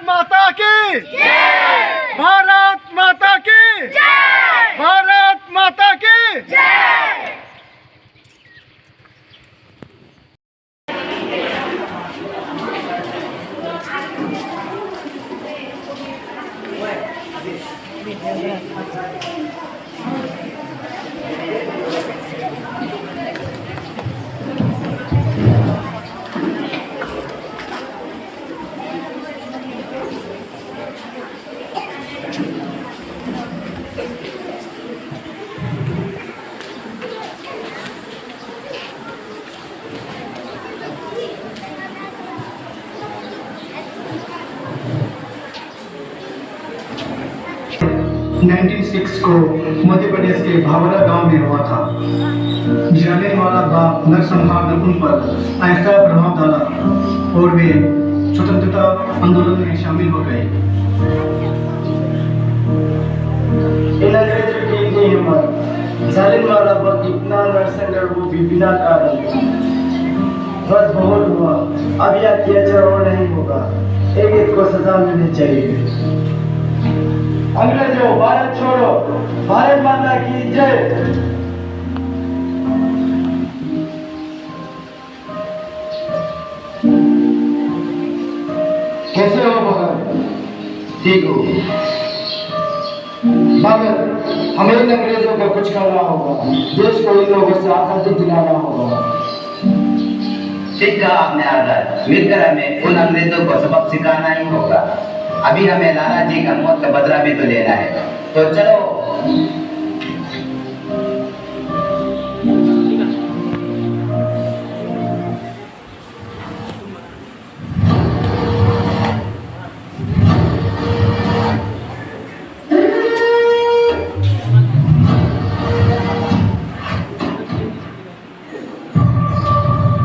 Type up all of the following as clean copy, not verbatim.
माता की जय, भारत माता की जय, भारत माता की जय। को मध्य प्रदेश के भावरा गांव में हुआ था। जालियांवाला बाग नरसंहार ने उन पर ऐसा प्रभाव डाला और वे स्वतंत्रता आंदोलन में शामिल हो गए। इन अंग्रेजों की इतनी हिम्मत, जालियांवाला बाग इतना नरसंहार वो भी बिना कारण। बस बहुत हुआ, अब यह अत्याचार और नहीं होगा, एक एक को सजा मिलनी चाहिए। अंग्रेजों भारत छोड़ो, भारत माता की जय। कैसे हो भगत? ठीक हो मगर हमें इन अंग्रेजों को कुछ करना होगा, देश को इन लोगों से आजादी दिलाना होगा। ठीक कहा आपने आजाद, मिलकर हमें उन अंग्रेजों को सबक सिखाना ही होगा। अभी हमें लाला जी का मौत का बदला भी तो लेना है, तो चलो।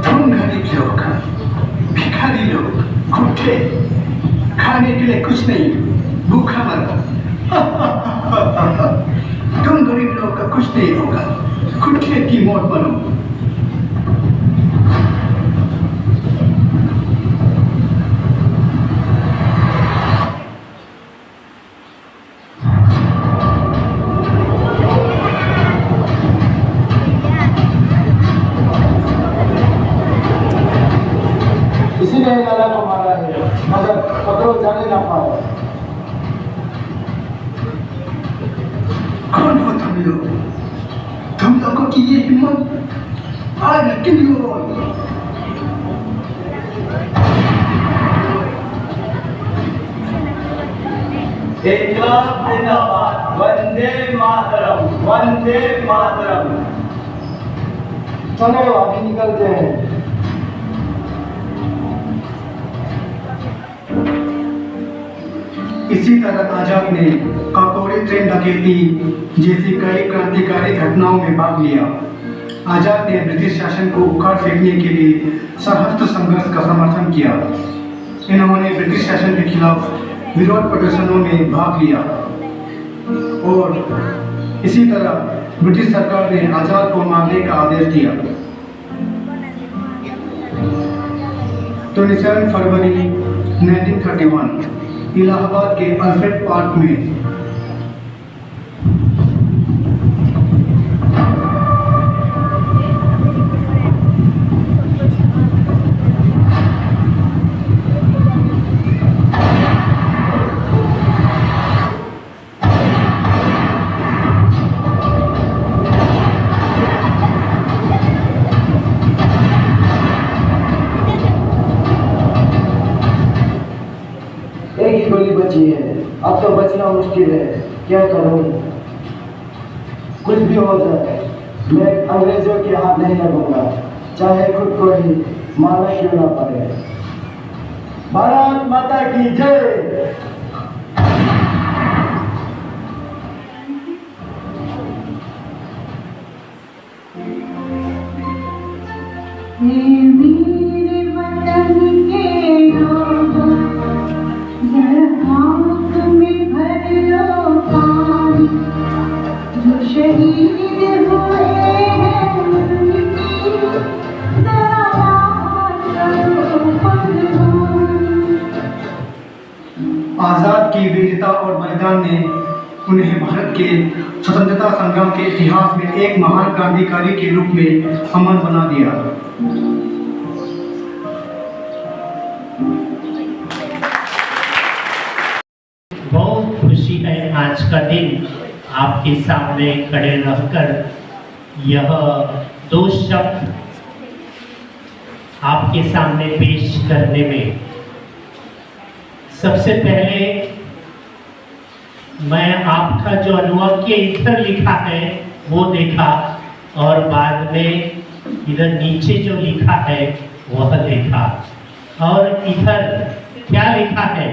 तुम गरीब लोग, भिखारी लोग, भूखे, खाने के लिए कुछ नहीं, भूखा मरो। तुम गरीब लोग का कुछ नहीं होगा, कुत्ते की मौत मरो। इसीलिए लाला को मारा है, मगर पकड़ो जाने ना पाए। कौन हो तुम लोग? तुम लोगों की ये हिम्मत? आज किन लोगों? इनकलाब जिंदाबाद, वंदे मातरम, वंदे मातरम। चलो अभी निकलते हैं। इसी तरह आजाद ने काकोरी ट्रेन डकैती जैसी कई क्रांतिकारी घटनाओं में भाग लिया। आजाद ने ब्रिटिश शासन को उखाड़ फेंकने के लिए सशस्त्र संघर्ष का समर्थन किया। इन्होंने ब्रिटिश शासन के खिलाफ विरोध प्रदर्शनों में भाग लिया और इसी तरह ब्रिटिश सरकार ने आजाद को मारने का आदेश दिया। 27 फरवरी 1931 इलाहाबाद के अल्फ्रेड पार्क में एक ही गोली बची है, अब तो बचना मुश्किल है, क्या करूं? कुछ भी हो जाए, मैं अंग्रेजों के हाथ नहीं लगूंगा, चाहे खुद को ही मारना क्यों ना पड़े। भारत माता की जय। आज़ाद की वीरता और बलिदान ने उन्हें भारत के स्वतंत्रता संग्राम के इतिहास में एक महान क्रांतिकारी के रूप में अमर बना दिया। बहुत खुशी है आज का दिन आपके सामने खड़े रहकर यह दो शब्द आपके सामने पेश करने में। सबसे पहले मैं आपका जो अनुवाक्य इधर लिखा है वो देखा और बाद में इधर नीचे जो लिखा है वह देखा, और इधर क्या लिखा है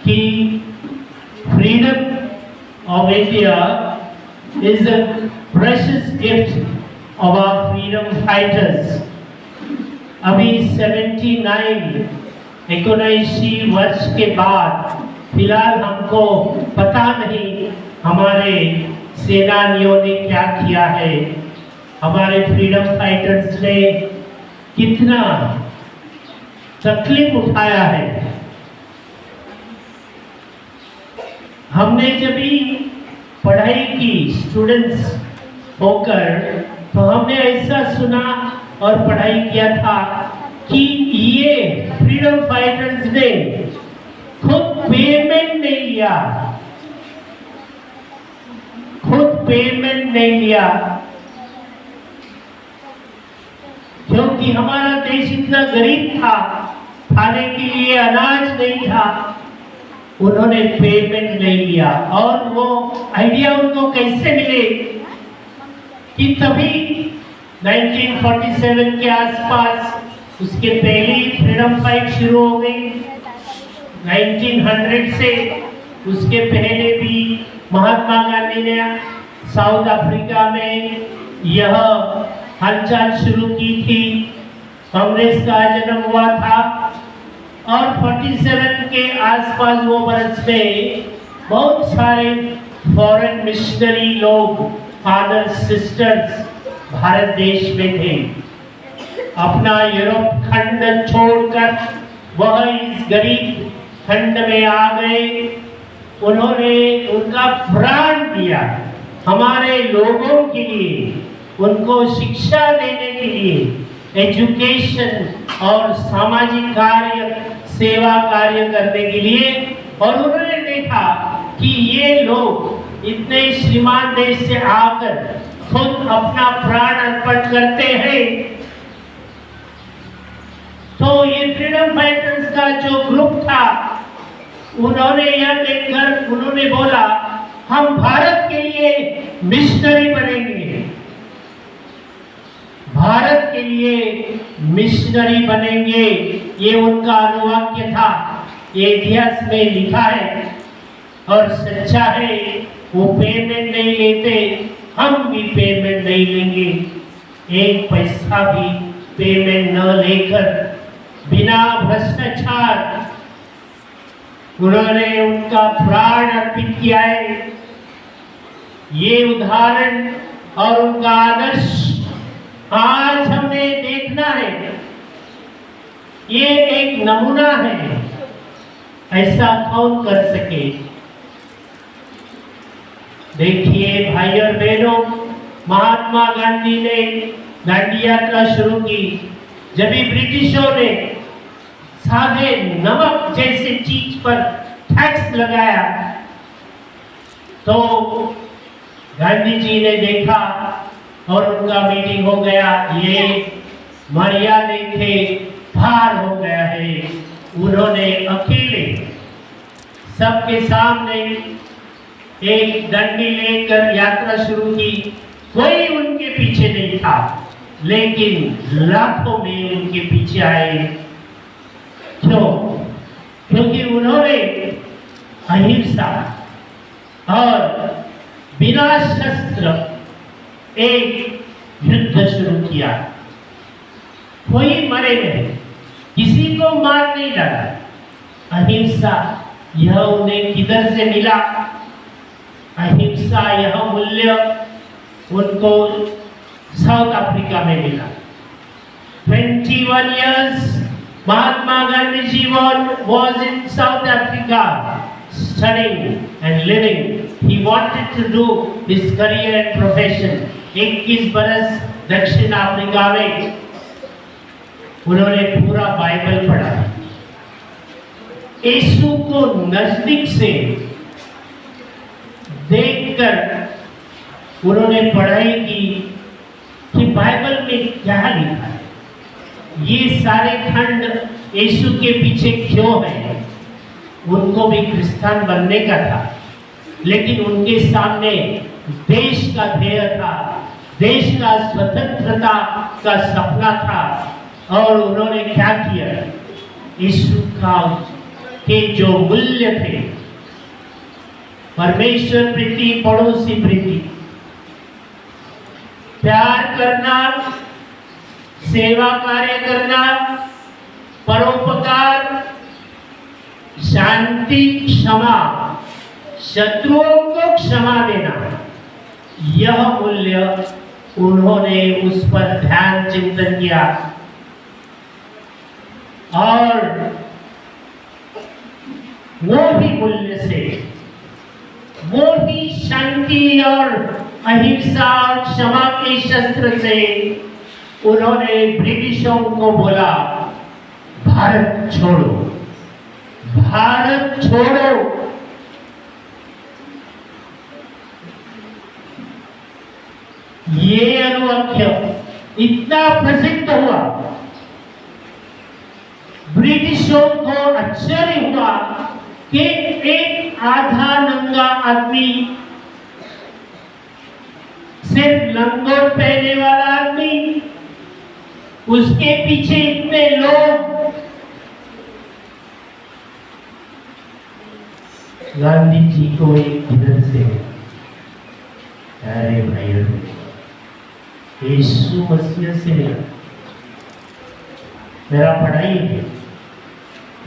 कि freedom of India is a precious gift of our freedom fighters. अभी 79 वर्ष के बाद फिलहाल हमको पता नहीं हमारे सेनानियों ने क्या किया है, हमारे फ्रीडम फाइटर्स ने कितना तकलीफ उठाया है। हमने जब भी पढ़ाई की स्टूडेंट्स होकर तो हमने ऐसा सुना और पढ़ाई किया था कि ये फ्रीडम फाइटर्स ने खुद पेमेंट नहीं लिया, क्योंकि हमारा देश इतना गरीब था, खाने के लिए अनाज नहीं था, उन्होंने पेमेंट नहीं लिया। और वो आइडिया उनको कैसे मिले कि तभी 1947 के आसपास, उसके पहले ही फ्रीडम फाइट शुरू हो गई। 1900 से उसके पहले भी महात्मा गांधी ने साउथ अफ्रीका में यह हलचल शुरू की थी, कांग्रेस का जन्म हुआ था। और 47 के आसपास वो बरस में बहुत सारे फॉरेन मिशनरी लोग, फादर सिस्टर्स भारत देश में थे। अपना यूरोप खंड छोड़कर वह इस गरीब खंड में आ गए। उन्होंने उनका प्राण दिया हमारे लोगों के लिए, उनको शिक्षा देने के लिए, एजुकेशन और सामाजिक कार्य, सेवा कार्य करने के लिए। और उन्होंने देखा कि ये लोग इतने श्रीमान देश से आकर खुद अपना प्राण अर्पण करते हैं, तो ये फ्रीडम फाइटर्स का जो ग्रुप था, उन्होंने यह देखकर उन्होंने बोला हम भारत के लिए मिशनरी बनेंगे, भारत के लिए मिशनरी बनेंगे। ये उनका अनुवाक्य था, ये इतिहास में लिखा है और सच्चा है। वो पेमेंट नहीं लेते, हम भी पेमेंट नहीं लेंगे। एक पैसा भी पेमेंट न लेकर, बिना भ्रष्टाचार उन्होंने उनका प्राण अर्पित किया है। ये उदाहरण और उनका आदर्श आज हमें देखना है। ये एक नमूना है, ऐसा कौन कर सके। देखिए भाई और बहनों, महात्मा गांधी ने दांडी यात्रा शुरू की। जब भी ब्रिटिशों ने सादे नमक जैसे चीज पर टैक्स लगाया, तो गांधी जी ने देखा और उनका मीटिंग हो गया। ये मर्यादा के पार हो गया है। उन्होंने अकेले सबके सामने एक डंडी लेकर यात्रा शुरू की। कोई उनके पीछे नहीं था, लेकिन लाखों में उनके पीछे आए। क्यों? क्योंकि उन्होंने अहिंसा और बिना शस्त्र एक युद्ध शुरू किया। कोई मरे नहीं, किसी को मार नहीं डाला। अहिंसा यह उन्हें किधर से मिला? अहिंसा यह मूल्य उनको साउथ अफ्रीका में मिला। 21 years Mahatma Gandhi was in South Africa studying and living. He wanted to do his career and profession. 21 बरस दक्षिण अफ्रीका में उन्होंने पूरा बाइबल पढ़ा। यीशु को नजदीक से देखकर उन्होंने पढ़ाई की कि बाइबल में क्या लिखा है, ये सारे खंड यीशु के पीछे क्यों हैं। उनको भी क्रिश्चियन बनने का था, लेकिन उनके सामने देश का ध्येय था, देश का स्वतंत्रता का सपना था। और उन्होंने क्या किया, यीशु का के जो मूल्य थे, परमेश्वर प्रीति, पड़ोसी प्रीति, प्यार करना, सेवा कार्य करना, परोपकार, शांति, क्षमा, शत्रुओं को क्षमा देना, यह मूल्य उन्होंने उस पर ध्यान चिंतन किया। और वो ही मूल्य से, वो ही शांति और अहिंसा और क्षमा के शस्त्र से उन्होंने ब्रिटिशों को बोला, भारत छोड़ो, भारत छोड़ो। ये अनुवाक्य इतना प्रसिद्ध हुआ, ब्रिटिशों को आश्चर्य हुआ कि एक आधा नंगा आदमी, सिर्फ लंगोट पहने वाला आदमी, उसके पीछे इतने लोग। गांधी जी को एक इधर से, अरे भाई यीशु मसीह से मेरा पढ़ाई है,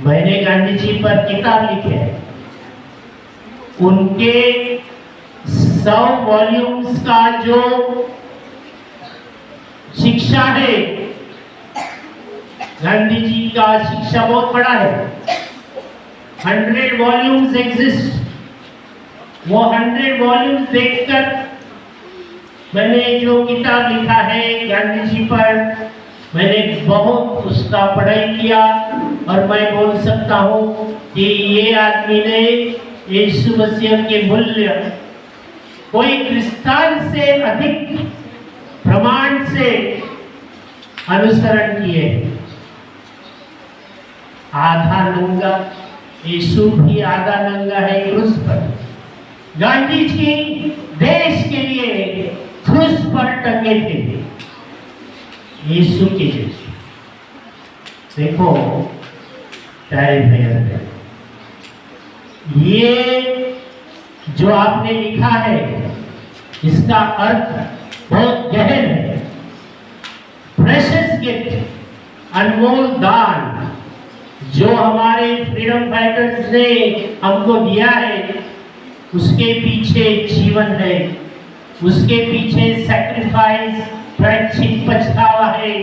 मैंने गांधी जी पर किताब लिखे है, उनके 100 वॉल्यूम्स का जो शिक्षा है, गांधी जी का शिक्षा बहुत बड़ा है। 100 वॉल्यूम्स एग्जिस्ट। वो 100 वॉल्यूम्स देखकर मैंने जो किताब लिखा है गांधी जी पर, मैंने बहुत उसका पढ़ाई किया। और मैं बोल सकता हूँ कि ये आदमी ने यीशु मसीह के मूल्य कोई क्रिश्चियन से अधिक प्रमाण से अनुसरण किए। आधा नंगा, यीशु भी आधा नंगा है क्रूस पर। गांधी जी देश के लिए क्रूस पर टंगे थे, यीशु के जैसे। देखो ये जो आपने लिखा है, इसका अर्थ बहुत गहन है। प्रेशियस गिफ्ट, अनमोल दान, जो हमारे फ्रीडम फाइटर्स ने हमको दिया है, उसके पीछे जीवन है, उसके पीछे सैक्रिफाइस, प्रायश्चित, पछतावा है।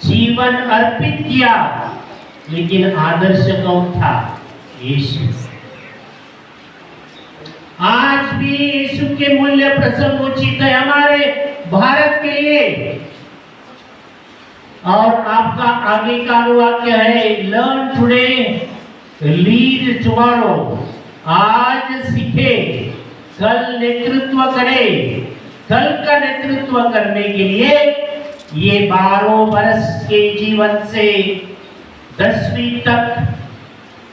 जीवन अर्पित किया, लेकिन आदर्श कौन था? यीशु। आज भी यीशु के मूल्य प्रसंगोचित है हमारे भारत के लिए। और आपका आगे का वाक्य है, लर्न टुडे, लीड टुमारो। आज सीखे, कल नेतृत्व करे। कल का नेतृत्व करने के लिए ये 12 वर्ष के जीवन से 10वीं तक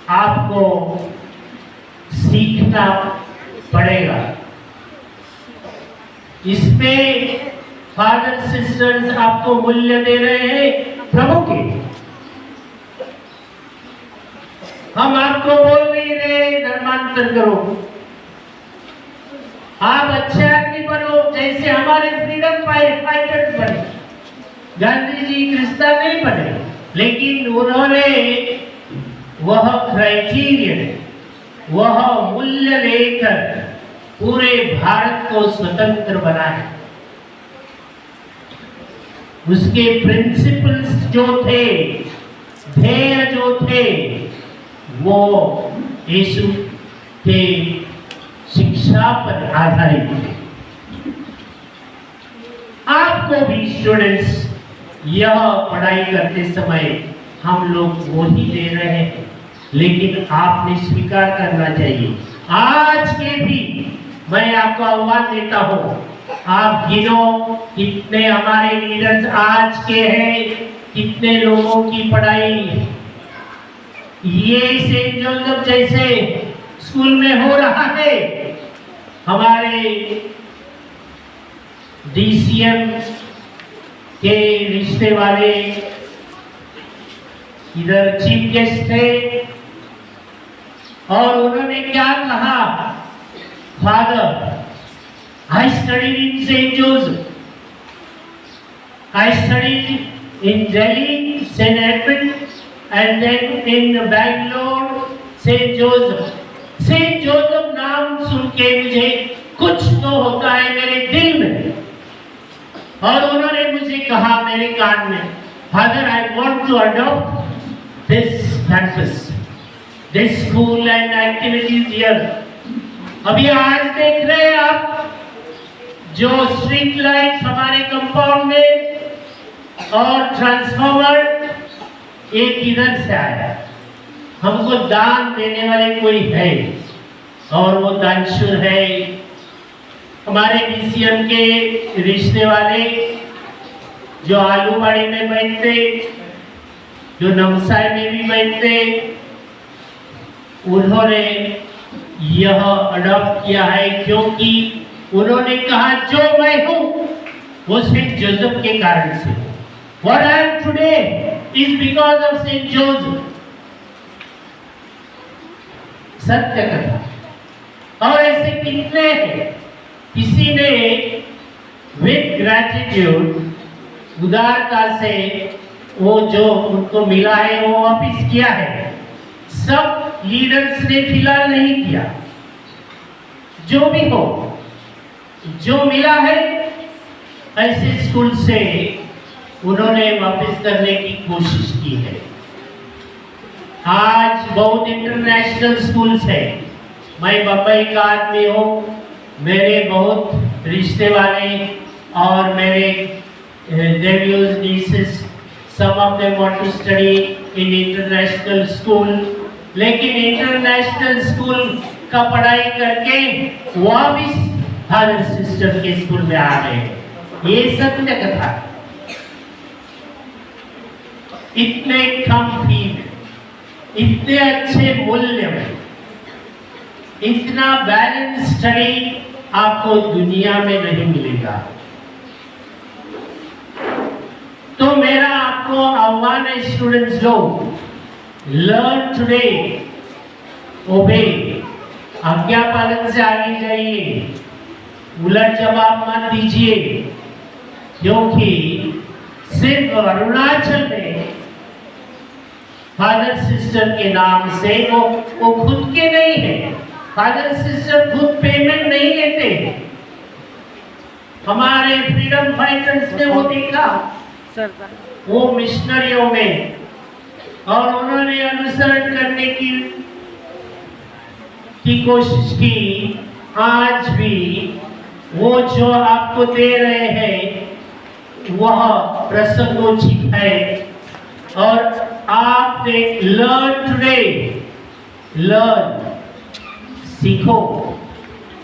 आपको सीखना पड़ेगा। इसमें फादर सिस्टर्स आपको मूल्य दे रहे हैं प्रभु के। हम आपको बोल नहीं रहे धर्मांतर करो, आप अच्छे आदमी बनो जैसे हमारे फ्रीडम फाइटर्स बने। गांधी जी क्रिश्चियन नहीं बने, लेकिन उन्होंने वह क्राइटेरियन, वह मूल्य लेकर पूरे भारत को स्वतंत्र बनाया। उसके प्रिंसिपल्स जो थे ध्येय जो थे वो यीशु के शिक्षा पर आधारित थे। आपको भी स्टूडेंट्स यह पढ़ाई करते समय हम लोग वो ही दे रहे हैं, लेकिन आपने स्वीकार करना चाहिए। आज के भी मैं आपको आह्वान देता हूँ, आप गिनो कितने हमारे लीडर्स आज के हैं, कितने लोगों की पढ़ाई ये सेंट जोसेफ जैसे स्कूल में हो रहा है। हमारे डीसीएम के रिश्ते वाले इधर चीफ गेस्ट थे और उन्होंने क्या कहा, father I studied in Saint Joseph, I studied in Delhi Saint Edmund and then in Bangalore Saint Joseph. Saint Joseph नाम सुन के मुझे कुछ तो होता है मेरे दिल में। और उन्होंने मुझे कहा मेरे कान में, father I want to adopt this campus, this school and activities here. अभी आज देख रहे हैं आप जो स्ट्रीट लाइट्स हमारे कंपाउंड में और ट्रांसफार्मर एक इधर से आया, हमको दान देने वाले कोई है और वो दानशूर है। हमारे डीसीएम के रिश्ते वाले जो आलूवाड़ी में बैठते, जो नमसाई में भी बैठते, उन्होंने यह अडॉप्ट किया है क्योंकि उन्होंने कहा जो मैं हूं वो सेंट जोसेफ के कारण से। What I am today is because of Saint Joseph. सत्य कथा। और ऐसे कितने हैं, किसी ने विद ग्रेटिट्यूड उदारता से वो जो उनको मिला है वो वापिस किया है। सब लीडर्स ने फिलहाल नहीं किया। जो भी हो, जो मिला है ऐसे स्कूल से उन्होंने वापस करने की कोशिश की है। आज बहुत इंटरनेशनल स्कूल्स है। मैं बम्बई का आदमी हूँ, मेरे बहुत रिश्ते वाले और मेरे nephews, nieces, some of them want to study in international school, लेकिन इंटरनेशनल स्कूल का पढ़ाई करके वापिस फादर सिस्टर के स्कूल में आ गए। ये सत्य कथा। इतने कम फी में, इतने अच्छे मूल्य में, इतना बैलेंस स्टडी आपको दुनिया में नहीं मिलेगा। तो मेरा आपको आह्वान है स्टूडेंट्स लोग, लर्न टुडे, ओबे, आज्ञा पालन से आगे जाइए, उलट जवाब मत दीजिए, क्योंकि सिर्फ अरुणाचल में फादर सिस्टर के नाम से वो खुद के नहीं है। फादर सिस्टर खुद पेमेंट नहीं लेते। हमारे फ्रीडम फाइटर्स ने वो देखा, वो मिशनरियों में, और उन्होंने अनुसरण करने की कोशिश की। आज भी वो जो आपको दे रहे हैं वह प्रसंगोचित है। और आपने लर्न टुडे, लर्न, सीखो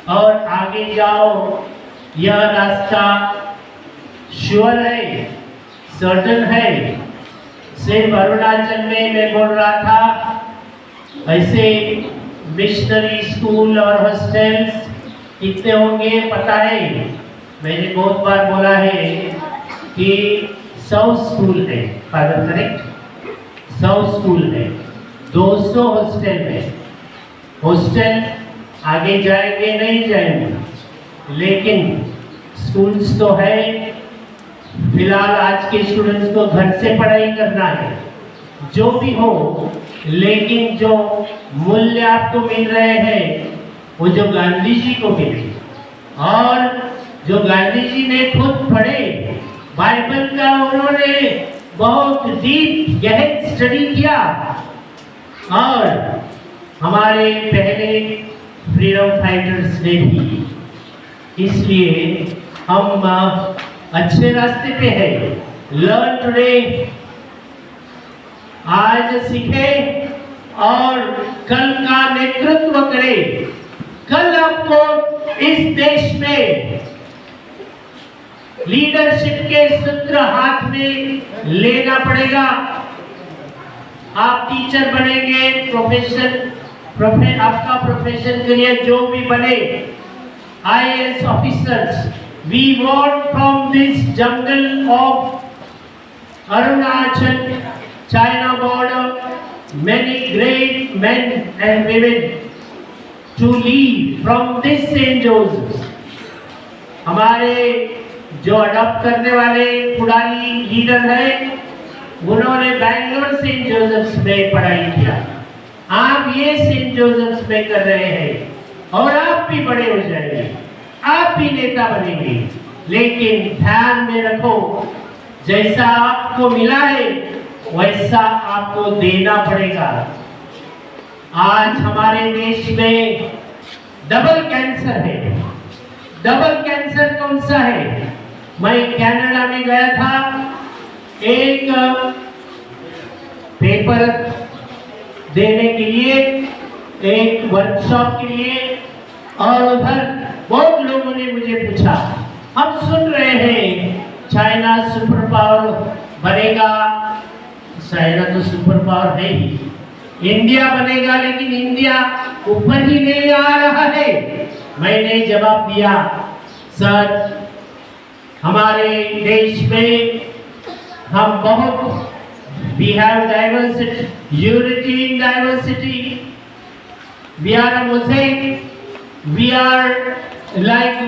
और आगे जाओ। यह रास्ता श्योर है, सर्टन है। सिर्फ अरुणाचल में मैं बोल रहा था, ऐसे मिशनरी स्कूल और हॉस्टल्स कितने होंगे पता है। मैंने बहुत बार बोला है कि 100 स्कूल है, फादर करेक्ट, 100 स्कूल है, 200 हॉस्टल में। हॉस्टल आगे जाएंगे नहीं जाएंगे, लेकिन स्कूल्स तो है। फिलहाल आज के स्टूडेंट्स को घर से पढ़ाई करना है, जो भी हो, लेकिन जो मूल्य आपको मिल रहे हैं वो जो गांधी जी को मिले, और जो गांधी जी ने खुद पढ़े बाइबल का, उन्होंने बहुत डीप गहन स्टडी किया और हमारे पहले फ्रीडम फाइटर्स ने भी, इसलिए हम अच्छे रास्ते पे हैं। लर्न टुडे, आज सीखे और कल का नेतृत्व करें। कल आपको इस देश में लीडरशिप के सूत्र हाथ में लेना पड़ेगा। आप टीचर बनेंगे, आपका प्रोफेशन करियर जो भी बने, IAS officers, we want from this jungle of Arunachal China border many great men and women to lead from this St. Joseph's। हमारे जो अडॉप्ट करने वाले पुरानी लीडर हैं, उन्होंने बैंगलोर सेंट जोसेफ्स में पढ़ाई किया। आप ये सेंट जोसेफ्स में कर रहे हैं और आप भी बड़े हो जाएंगे, आप भी नेता बनेंगे। लेकिन ध्यान में रखो, जैसा आपको मिला है वैसा आपको देना पड़ेगा। आज हमारे देश में डबल कैंसर है। डबल कैंसर कौन सा है? मैं कनाडा में गया था एक पेपर देने के लिए, एक वर्कशॉप के लिए, और उधर बहुत लोगों ने मुझे पूछा, हम सुन रहे हैं चाइना सुपर पावर बनेगा। चाइना तो सुपर पावर है ही, इंडिया बनेगा, लेकिन इंडिया ऊपर ही नहीं आ रहा है। मैंने जवाब दिया, सर हमारे देश में हम बहुत, we have diversity, unity in diversity, we are a mosaic, we are like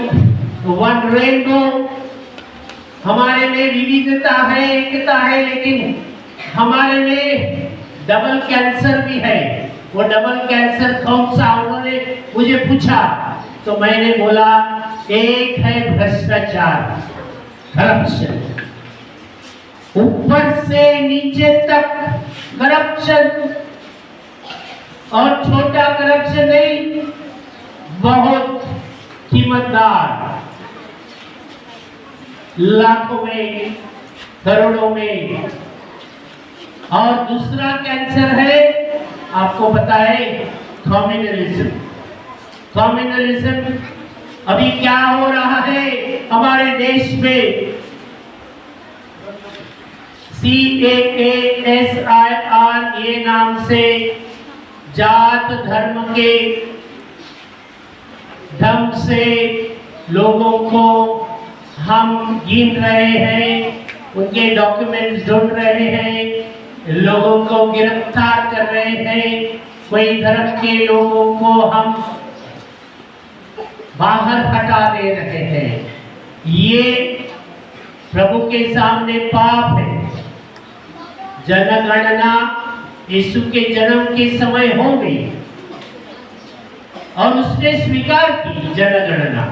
one rainbow। हमारे में विविधता है, एकता है, लेकिन हमारे में डबल कैंसर भी है। वो डबल कैंसर कौन सा, उन्होंने मुझे पूछा, तो मैंने बोला एक है भ्रष्टाचार, करप्शन, ऊपर से नीचे तक करप्शन, और छोटा करप्शन नहीं, बहुत कीमतदार, लाखों में, करोड़ों में। और दूसरा कैंसर है, आपको पता है, कम्युनलिज्म। कम्युनलिज्म अभी क्या हो रहा है हमारे देश में? CAASIR ये नाम से जात धर्म के ढंग से लोगों को हम गिन रहे हैं, उनके डॉक्यूमेंट्स ढूंढ रहे हैं, लोगों को गिरफ्तार कर रहे हैं, कोई धर्म के लोगों को हम बाहर हटा दे रहे हैं। ये प्रभु के सामने पाप है। जनगणना यीशु के जन्म के समय हो गई और उसने स्वीकार की जनगणना,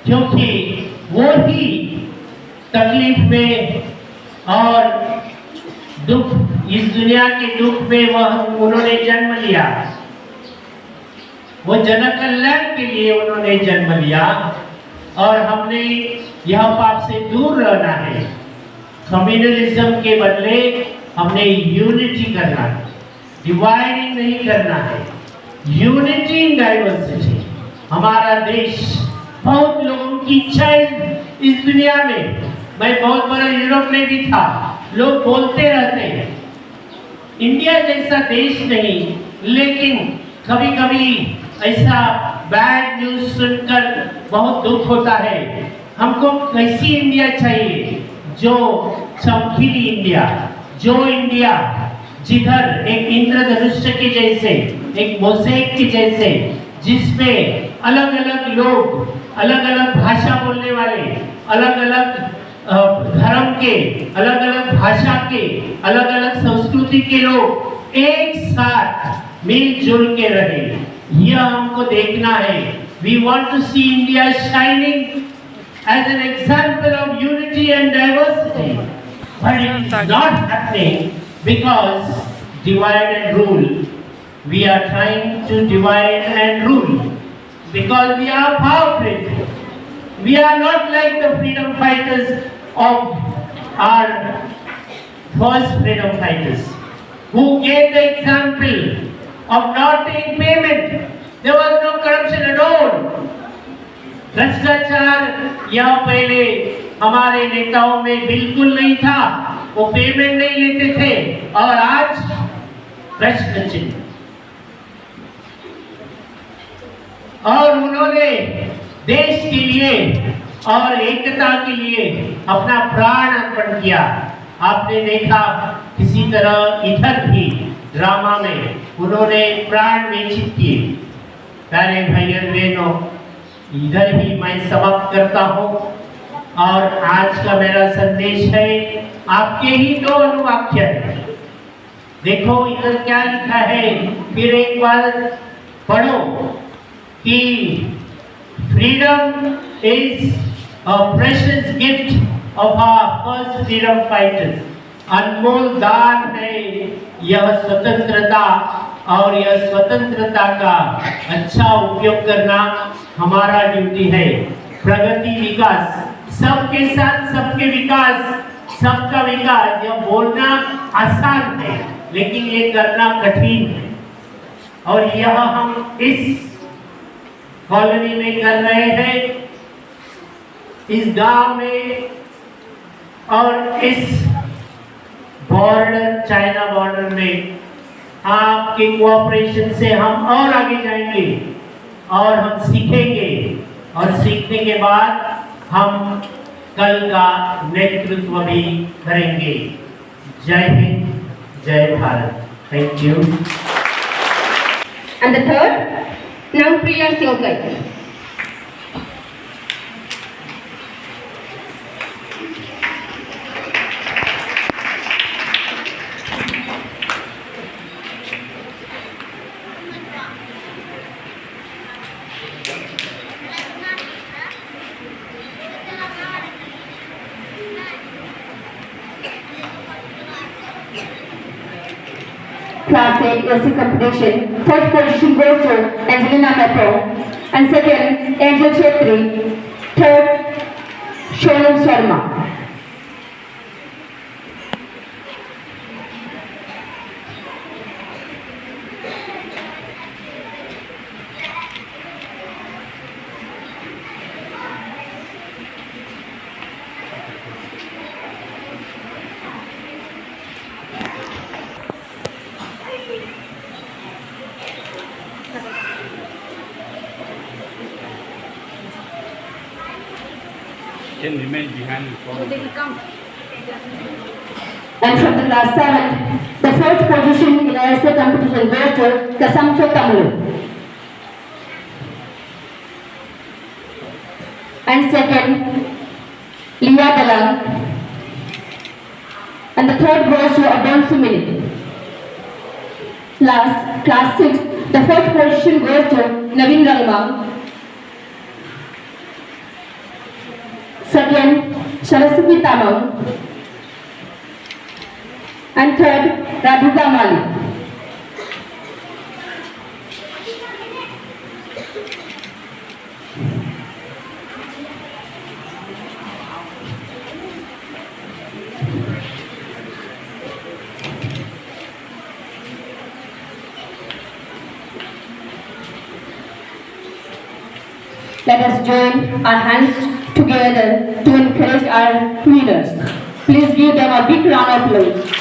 क्योंकि वो ही तकलीफ में और दुख, इस दुनिया के दुख में वह उन्होंने जन्म लिया। वो जन कल्याण के लिए उन्होंने जन्म लिया और हमने यह पाप से दूर रहना है। कम्युनलिज्म के बदले हमने यूनिटी करना है, डिवाइडिंग नहीं करना है। Unity in diversity. हमारा देश, बहुत लोगों की इच्छा है इस दुनिया में। मैं बहुत बड़ा यूरोप में भी था, लोग बोलते रहते हैं इंडिया जैसा देश नहीं, लेकिन कभी कभी ऐसा बैड न्यूज सुनकर बहुत दुख होता है। हमको कैसी इंडिया चाहिए? जो चमकीली इंडिया, जो इंडिया जिधर एक इंद्रधनुष के जैसे, एक मोज़ेक के जैसे, जिसमें अलग अलग लोग, अलग अलग भाषा बोलने वाले, अलग अलग धर्म के, अलग अलग भाषा के, अलग अलग संस्कृति के लोग एक साथ मिलजुल के रहे। यह हमको देखना है। We want to see India shining as an example of unity and diversity. but it is not happening because divide and rule. We are trying to divide and rule because we are power crazy. We are not like the freedom fighters of our first freedom fighters who gave the example of not taking payment. There was no corruption at all. भ्रष्टाचार यह पहले हमारे नेताओं में बिल्कुल नहीं था, वो पेमेंट नहीं लेते थे और आज प्रश्न चिन्ह। और उन्होंने देश के लिए और एकता के लिए अपना प्राण अर्पण किया। आपने देखा किसी तरह इधर भी ड्रामा में उन्होंने प्राण व्यतीत किए। प्यारे भाइयों बहनों, इधर ही मैं समाप्त करता हूँ और आज का मेरा संदेश है आपके ही दो अनुवाक्य है। देखो इधर क्या लिखा है, फिर एक बार पढ़ो कि freedom is a precious gift of our first freedom fighters. अनमोल दान है यह स्वतंत्रता, और यह स्वतंत्रता का अच्छा उपयोग करना हमारा ड्यूटी है। प्रगति विकास, सबके साथ सबके विकास, सबका विकास, यह बोलना आसान है लेकिन ये करना कठिन है। और यह हम इस कॉलोनी में कर रहे हैं, इस गांव में और इस बॉर्डर, चाइना बॉर्डर में आपके कोऑपरेशन से हम और आगे जाएंगे और हम सीखेंगे, और सीखने के बाद हम कल का नेतृत्व भी करेंगे। जय हिंद, जय Bharat. Thank you. And the third, Nampriya Silkai. Class 8 AC competition. First position goes to Angelina Metro, and second Angel Chetri, third Shonam Sharma. Can remain behind the phone. And from the class 7, the first position in the essay competition goes to Kasamcho Tamlu. And second, Liya Dalang. And the third goes to Adon Sumini. Last, class 6, the first position goes to Naveen Rangma. Second, Saraswati Tamam. And third, Radhika Mali. Let us join our hands together to encourage our winners. Please give them a big round of applause.